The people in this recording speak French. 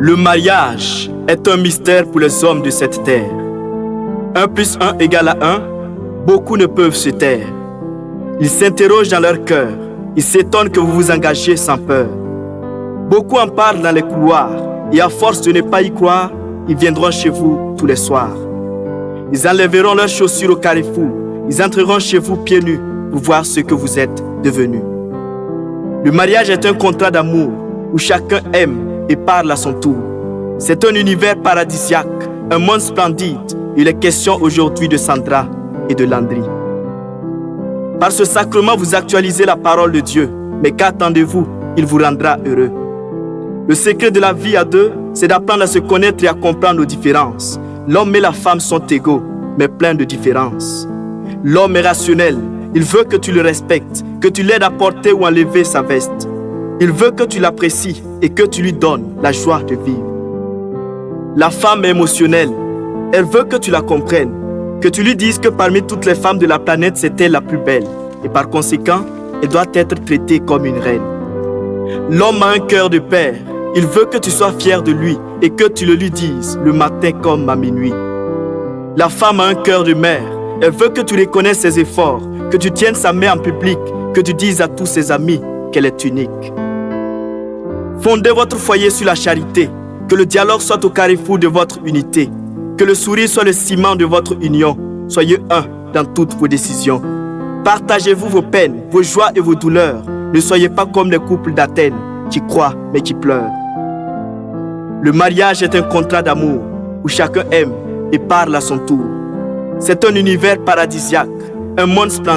Le mariage est un mystère pour les hommes de cette terre. 1 + 1 = 1, beaucoup ne peuvent se taire. Ils s'interrogent dans leur cœur, ils s'étonnent que vous vous engagiez sans peur. Beaucoup en parlent dans les couloirs, et à force de ne pas y croire, ils viendront chez vous tous les soirs. Ils enlèveront leurs chaussures au carrefour, ils entreront chez vous pieds nus pour voir ce que vous êtes devenus. Le mariage est un contrat d'amour où chacun aime et parle à son tour. C'est un univers paradisiaque, un monde splendide. Il est question aujourd'hui de Sandra et de Landry. Par ce sacrement, vous actualisez la parole de Dieu. Mais qu'attendez-vous? Il vous rendra heureux. Le secret de la vie à deux, c'est d'apprendre à se connaître et à comprendre nos différences. L'homme et la femme sont égaux, mais pleins de différences. L'homme est rationnel. Il veut que tu le respectes, que tu l'aides à porter ou enlever sa veste. Il veut que tu l'apprécies et que tu lui donnes la joie de vivre. La femme est émotionnelle. Elle veut que tu la comprennes, que tu lui dises que parmi toutes les femmes de la planète, c'est elle la plus belle. Et par conséquent, elle doit être traitée comme une reine. L'homme a un cœur de père. Il veut que tu sois fier de lui et que tu le lui dises le matin comme à minuit. La femme a un cœur de mère. Elle veut que tu reconnaisses ses efforts, que tu tiennes sa main en public, que tu dises à tous ses amis qu'elle est unique. Fondez votre foyer sur la charité, que le dialogue soit au carrefour de votre unité, que le sourire soit le ciment de votre union. Soyez un dans toutes vos décisions. Partagez-vous vos peines, vos joies et vos douleurs. Ne soyez pas comme les couples d'Athènes qui croient mais qui pleurent. Le mariage est un contrat d'amour où chacun aime et parle à son tour. C'est un univers paradisiaque, un monde splendide.